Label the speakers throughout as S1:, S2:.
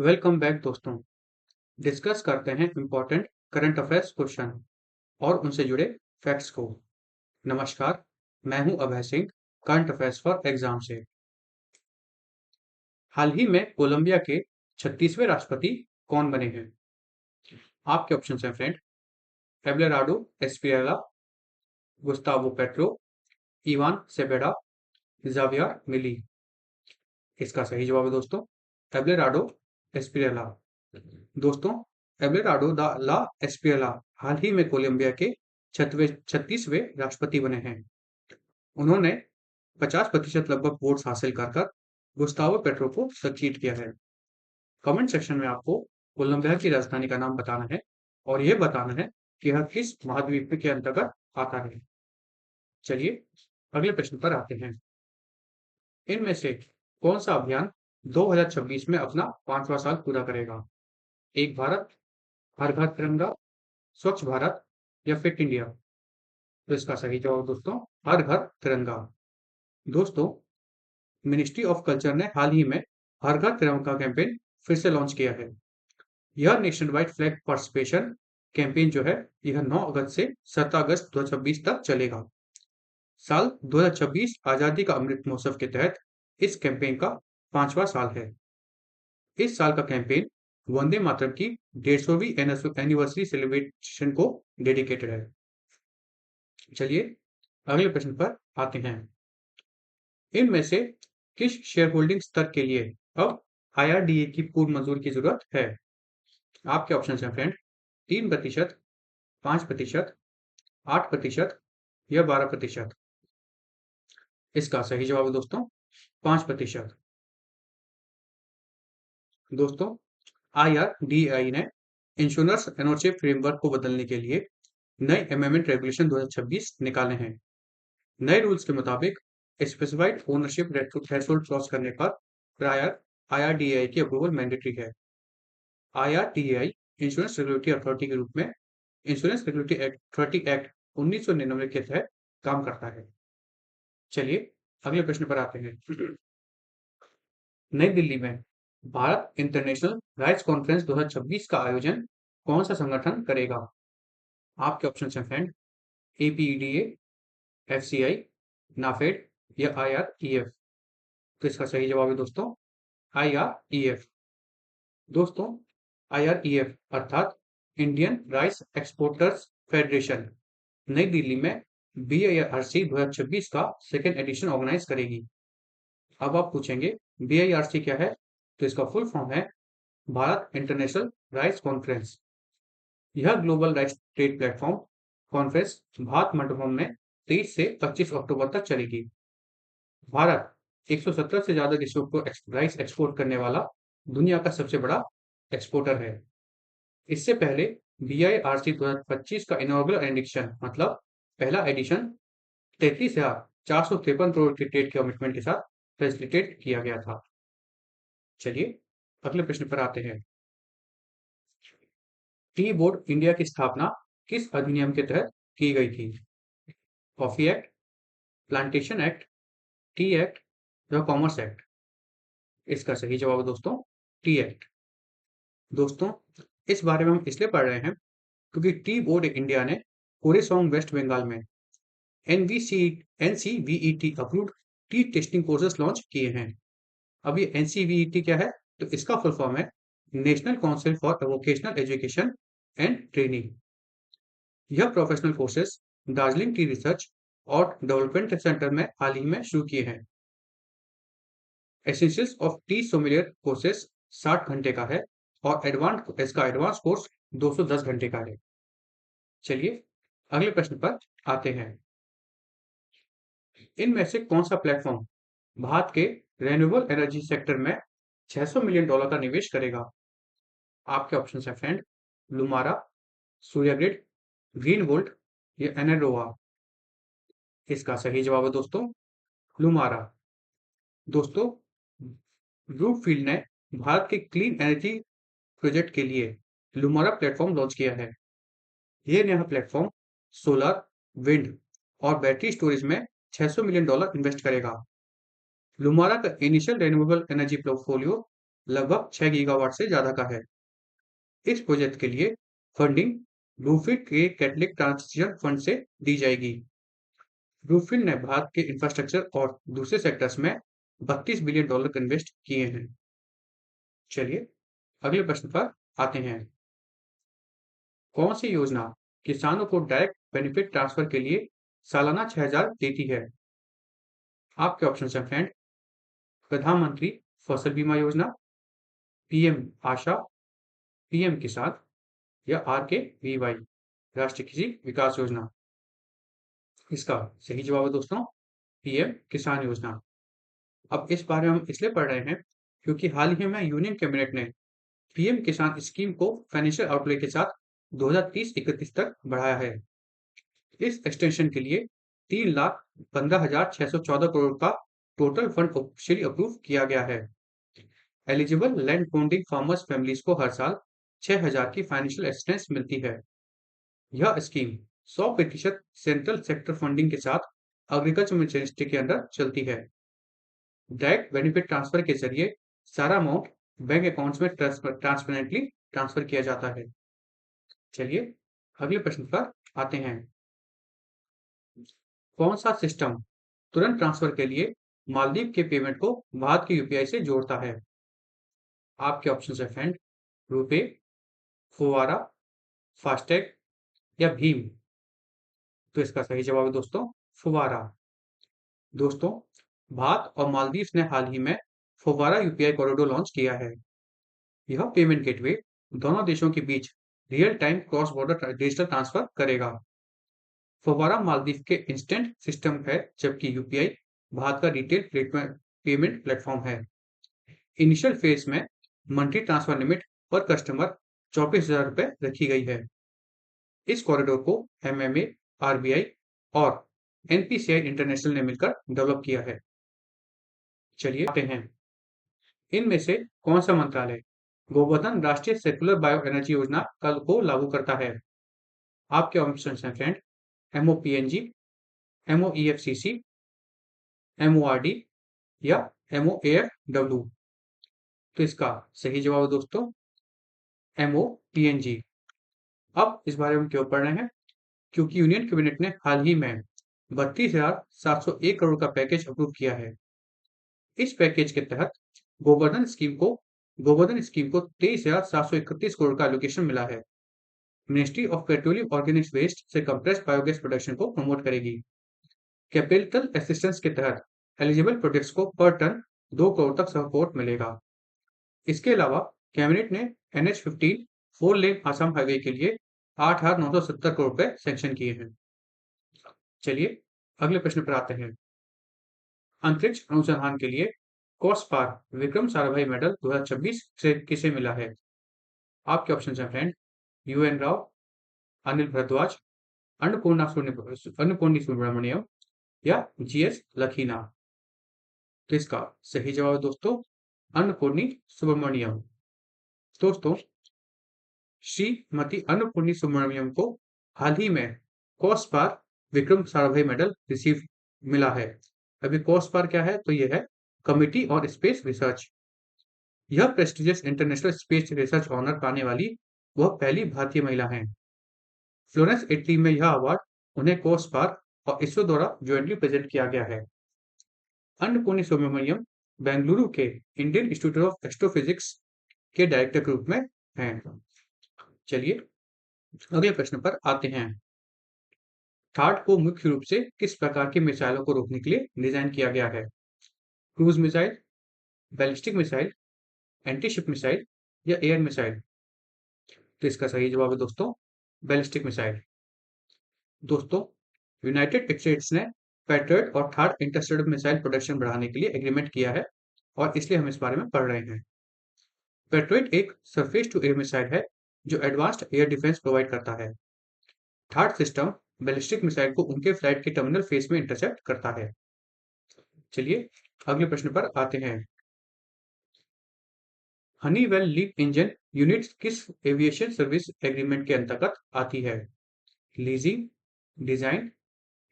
S1: Welcome back दोस्तों। Discuss करते हैं इंपॉर्टेंट करंट अफेयर्स क्वेश्चन और उनसे जुड़े फैक्ट्स को। नमस्कार, मैं हूं Abhay Singh, current affairs for exam से। हाल ही में कोलंबिया के 36वें राष्ट्रपति कौन बने हैं? आपके ऑप्शन हैं friend. Abelardo Espriella, Gustavo Petro, Ivan Cepeda, Javier Milei. इसका सही जवाब है दोस्तों एबेलार्डो एस्प्रियला। दोस्तों, एबेलार्डो ला एस्प्रियला हाल ही में कोलंबिया के 36वें राष्ट्रपति बने हैं। उन्होंने 50% लगभग वोट्स हासिल कर गुस्तावो पेट्रो को सक्सीड किया है। कमेंट सेक्शन में आपको कोलंबिया की राजधानी का नाम बताना है और यह बताना है कि यह किस महाद्वीप के अंतर्गत आता है। चलिए अगले प्रश्न पर आते हैं। इनमें से कौन सा अभियान 2026 में अपना 5वां साल पूरा करेगा? एक भारत, हर घर तिरंगा, स्वच्छ भारत या फिट इंडिया? तो इसका सही जवाब दोस्तों हर घर तिरंगा। दोस्तों, मिनिस्ट्री ऑफ कल्चर ने हाल ही में हर घर तिरंगा कैंपेन फिर से लॉन्च किया है। यह nation wide flag participation campaign जो है यह 9 अगस्त से 17 अगस्त 2026 तक चलेगा। साल 2026 आजादी का अमृत महोत्सव के तहत इस कैंपेन का 5वां साल है। इस साल का कैंपेन वंदे मातरम की 150वीं एनिवर्सरी सेलिब्रेशन को डेडिकेटेड है। चलिए अगले प्रश्न पर आते हैं। इनमें से किस शेयर होल्डिंग स्तर के लिए अब IRDA की पूर्ण मंजूरी की जरूरत है? आपके ऑप्शन हैं फ्रेंड। 3%, 5%, 8% या 12%? इसका सही जवाब है दोस्तों 5%। दोस्तों, IRDAI ने इंश्योरेंस एनोशिप फ्रेमवर्क को बदलने के लिए नए अमेंडमेंट रेगुलेशन 2026 निकाले हैं। नए रूल्स के मुताबिक स्पेसिफाइड ओनरशिप थ्रेशोल्ड क्रॉस करने पर प्रायर IRDAI की अप्रूवल मैंडेटरी है। IRDAI इंश्योरेंस रेगुलेटरी अथॉरिटी के रूप में इंश्योरेंस रेगुलेटरी अथॉरिटी एक्ट 1999 के तहत काम करता है। चलिए अगले प्रश्न पर आते हैं। नई दिल्ली में भारत इंटरनेशनल राइट्स कॉन्फ्रेंस 2026 का आयोजन कौन सा संगठन करेगा? आपके ऑप्शन हैं फ्रेंड। APEDA, FCI, नाफेड या IREF? तो इसका सही जवाब है दोस्तों IREF। दोस्तों, IREF अर्थात इंडियन राइस एक्सपोर्टर्स फेडरेशन नई दिल्ली में BIRC 2026 का सेकेंड एडिशन ऑर्गेनाइज करेगी। अब आप पूछेंगे BIRC क्या है? तो इसका फुल फॉर्म है भारत इंटरनेशनल राइस कॉन्फ्रेंस। यह global rice trade platform conference Bharat Mandapam में 23 से 25 अक्टूबर तक चलेगी। भारत 117 से ज्यादा देशों को राइस एक्सपोर्ट करने वाला दुनिया का सबसे बड़ा एक्सपोर्टर है। इससे पहले BIRC 2025 का इनॉग्रल एडिशन मतलब पहला एडिशन 33,453 करोड़ के ट्रेड कमिटमेंट के साथ फैसिलिटेट किया गया था। चलिए अगले प्रश्न पर आते हैं। टी बोर्ड इंडिया की स्थापना किस अधिनियम के तहत की गई थी? Coffee act, plantation act, T act या कॉमर्स एक्ट? इसका सही जवाब है दोस्तों टी एक्ट। दोस्तों, इस बारे में हम इसलिए पढ़ रहे हैं क्योंकि टी बोर्ड इंडिया ने कोरेसोंग वेस्ट बंगाल में NCVET approved tea testing courses launch किए हैं। अब ये NCVET क्या है? तो इसका फुल फॉर्म है National Council for Vocational Education and Training. यह professional courses Darjeeling tea research और डेवलपमेंट सेंटर में हाल ही में शुरू किए हैं। Essentials of tea sommelier courses 60 घंटे का है और एडवांस कोर्स 210 घंटे का है। चलिए अगले प्रश्न पर आते हैं। इनमें से कौन सा प्लेटफॉर्म भारत के रेन्यूएबल एनर्जी सेक्टर में $600 मिलियन का निवेश करेगा? आपके ऑप्शन है फ्रेंड। लुमारा, सूर्यग्रिड, ग्रीन वोल्ट या एनरोवा? इसका सही जवाब है दोस्तों लुमारा। दोस्तों, ब्रूकफील्ड ने भारत के क्लीन एनर्जी प्रोजेक्ट के लिए लुमारा प्लेटफॉर्म लॉन्च किया है। यह नया प्लेटफॉर्म सोलर, विंड और बैटरी स्टोरेज में $600 मिलियन इन्वेस्ट करेगा। लुमारा का इनिशियल रिन्यूएबल एनर्जी पोर्टफोलियो लगभग 6 गीगावाट से ज्यादा का है। इस प्रोजेक्ट के लिए फंडिंग ब्लूफिल्ड के कैथलिक ट्रांजिशन फंड से दी जाएगी। ब्लूफिल्ड ने भारत के इंफ्रास्ट्रक्चर और दूसरे सेक्टर्स में $32 बिलियन इन्वेस्ट किए हैं। चलिए अगले प्रश्न पर आते हैं। कौन सी योजना किसानों को डायरेक्ट बेनिफिट ट्रांसफर के लिए सालाना 6,000 देती है? आपके ऑप्शन हैं फ्रेंड। प्रधानमंत्री फसल बीमा योजना, पीएम आशा, पीएम किसान या RKVY राष्ट्रीय कृषि विकास योजना। इसका सही जवाब है दोस्तों पीएम किसान योजना। अब इस बारे में हम इसलिए पढ़ रहे हैं क्योंकि हाल ही में यूनियन कैबिनेट ने पीएम किसान स्कीम को फाइनेंशियल आउटले के साथ 2030-31 तक बढ़ाया है। इस एक्सटेंशन के लिए 3,15,614 करोड़ का टोटल फंड ऑफिशियली अप्रूव किया गया है। Eligible land holding farmers families को हर साल 6,000 की फाइनेंशियल असिस्टेंस मिलती है। यह स्कीम 100% सेंट्रल सेक्टर फंडिंग के साथ एग्रीकल्चर मिनिस्ट्री के अंदर चलती है। डायरेक्ट बेनिफिट ट्रांसफर के जरिए सारा अमाउंट बैंक अकाउंट्स में ट्रांसपेरेंटली ट्रांसफर किया जाता है। चलिए अगले प्रश्न पर आते हैं। कौन सा सिस्टम तुरंत ट्रांसफर के लिए मालदीव के पेमेंट को भारत के यूपीआई से जोड़ता है? आपके ऑप्शन है फ्रेंड। रुपे, फुवारा, फास्टैग या भीम। तो इसका सही जवाब है दोस्तों फुवारा। दोस्तों भारत और मालदीव ने हाल ही में फुवारा यूपीआई कॉरिडोर लॉन्च किया है। यह पेमेंट गेटवे दोनों देशों के बीच real time cross border digital transfer करेगा। फुवारा मालदीव के इंस्टेंट सिस्टम है जबकि यूपीआई भारत का रिटेल पेमेंट प्लेटफॉर्म है। इनिशियल फेज में मंथली ट्रांसफर लिमिट पर कस्टमर 24,000 रुपए रखी गई है। इस कॉरिडोर को एमएमए, आरबीआई और एनपीसीआई इंटरनेशनल ने मिलकर डेवलप किया है। चलिए आते हैं। इनमें से कौन सा मंत्रालय गोवर्धन राष्ट्रीय सेक्युलर बायो एनर्जी योजना कल को लागू करता है? आपके ऑप्शन हैं फ्रेंड। एमओपीएनजी, एमओईएफसीसी, एमओआरडी या एमओएफडब्ल्यू। तो इसका सही जवाब है दोस्तों एमओपीएनजी। अब इस बारे में क्यों पढ़ रहे हैं? क्योंकि यूनियन कैबिनेट ने हाल ही में 32,701 करोड़ का पैकेज अप्रूव किया है। इस पैकेज के तहत गोवर्धन स्कीम को 23,731 करोड़ का एलोकेशन मिला है। Ministry of petroleum organic waste से कंप्रेस्ड बायोगैस प्रोडक्शन को प्रमोट करेगी। कैपिटल असिस्टेंस के तहत एलिजिबल प्रोजेक्ट्स को पर टन 2 करोड़ तक सपोर्ट मिलेगा। इसके अलावा कैबिनेट ने NH-15 four lane Assam highway के लिए 8,970 करोड़ रुपए सैंक्शन किए हैं। चलिए अगले प्रश्न पर आते हैं। अंतरिक्ष अनुसंधान के लिए कॉस्पार विक्रम साराभाई मेडल 2026 से किसे मिला है? आपके ऑप्शन हैं फ्रेंड। UN राव, अनिल भारद्वाज, अन्नपूर्णी सुब्रमण्यम या GS लखीना। तो इसका सही जवाब है दोस्तों अन्नपूर्णी सुब्रमण्यम। दोस्तों श्रीमती अन्नपूर्णी सुब्रमण्यम को हाल ही में COSPAR Vikram Sarabhai medal receive मिला है। अभी कॉस्पार क्या है? तो यह है कमिटी ऑन स्पेस रिसर्च। यह prestigious international space research honour पाने वाली वह पहली भारतीय महिला हैं। फ्लोरेंस इटली में यह अवार्ड उन्हें कॉस्पार और इसरो द्वारा ज्वाइंटली प्रेजेंट किया गया है। अन्नपूर्णी सुब्रमण्यम बेंगलुरु के इंडियन इंस्टीट्यूट ऑफ एस्ट्रोफिजिक्स के डायरेक्टर के रूप में हैं। चलिए अगले प्रश्न पर आते हैं। थार्ड को मुख्य रूप से किस प्रकार की मिसाइलों को रोकने के लिए डिजाइन किया गया है? Cruise missile, ballistic missile, anti ship missile या एयर मिसाइल। तो इसका सही जवाब है दोस्तों बैलिस्टिक मिसाइल। दोस्तों यूनाइटेड स्टेट्स ने पैट्रियट और थर्ड इंटरसेप्टर मिसाइल प्रोडक्शन बढ़ाने के लिए एग्रीमेंट किया है और इसलिए हम इस बारे में पढ़ रहे हैं। पैट्रियट एक सरफेस टू एयर मिसाइल है जो एडवांस्ड एयर डिफेंस प्रोवाइड करता है। थर्ड सिस्टम बैलिस्टिक मिसाइल को उनके फ्लाइट के टर्मिनल फेस में इंटरसेप्ट करता है। चलिए अगले प्रश्न पर आते हैं। हनीवेल लीप इंजन यूनिट किस एविएशन सर्विस एग्रीमेंट के अंतर्गत आती है? लीजिंग, डिजाइन,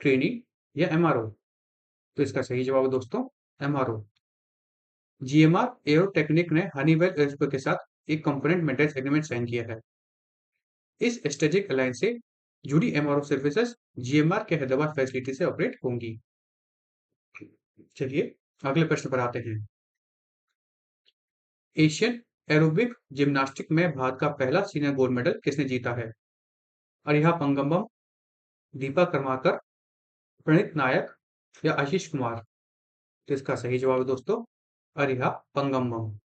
S1: ट्रेनिंग या MRO। तो इसका सही जवाब है दोस्तों MRO। जीएमआर एरोटेक्निक ने हनीवेल एरोस्पेस के साथ एक कंपोनेंट मेंटेनेंस एग्रीमेंट साइन किया है। इस स्ट्रेटेजिक अलायंस से जुड़ी एमआरओ सर्विसेज जीएमआर के हैदराबाद फैसिलिटी से ऑपरेट होंगी। चलिए अगले प्रश्न पर आते हैं। एशियन एरोबिक जिम्नास्टिक में भारत का पहला सीनियर गोल्ड मेडल किसने जीता है? अरिहा पंगम्बम, दीपा कर्माकर, प्रणीत नायक या आशीष कुमार? तो इसका सही जवाब है दोस्तों अरिहा पंगम्बम।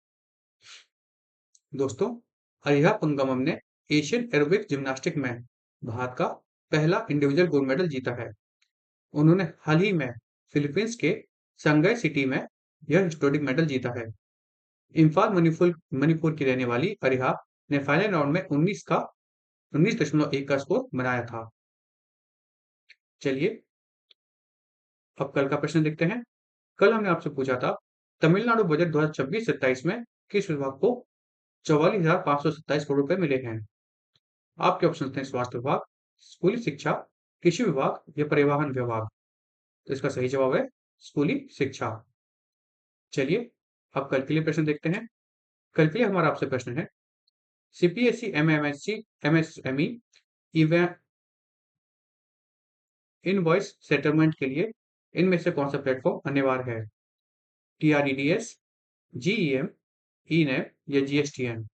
S1: दोस्तों अरिहा पंगम्बम ने एशियन एरोबिक जिम्नास्टिक में भारत का पहला इंडिविजुअल गोल्ड मेडल जीता है। उन्होंने हाल ही में फिलीपींस के संगाई सिटी में यह हिस्टोरिक मेडल जीता है। इम्फाल मणिपुर मणिपुर की रहने वाली अरिहा ने फाइनल राउंड में 19.1 का स्कोर बनाया था। चलिए अब कल का प्रश्न देखते हैं। कल हमने आपसे पूछा था तमिलनाडु बजट 2026-27 में किस विभाग को 44,527 करोड़ रुपए मिले हैं? आपके ऑप्शन थे स्वास्थ्य विभाग, स्कूली शिक्षा, कृषि विभाग या परिवहन विभाग। तो इसका सही जवाब है स्कूली शिक्षा। चलिए अब कल के लिए प्रश्न देखते हैं। कल के लिए हमारा आपसे प्रश्न है CPSE MMSC MSME invoice settlement के लिए इनमें से कौन सा प्लेटफॉर्म अनिवार्य है? टीआरईडीएस, जीईएम, ईनैम या जीएसटीएन?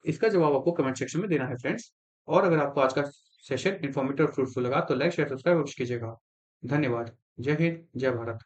S1: इसका जवाब आपको कमेंट सेक्शन में देना है फ्रेंड्स। और अगर आपको आज का सेशन इन्फॉर्मेटिव और फ्रूटफुल लगा तो लाइक शेयर सब्सक्राइब अवश्य कीजिएगा। धन्यवाद। जय हिंद, जय भारत।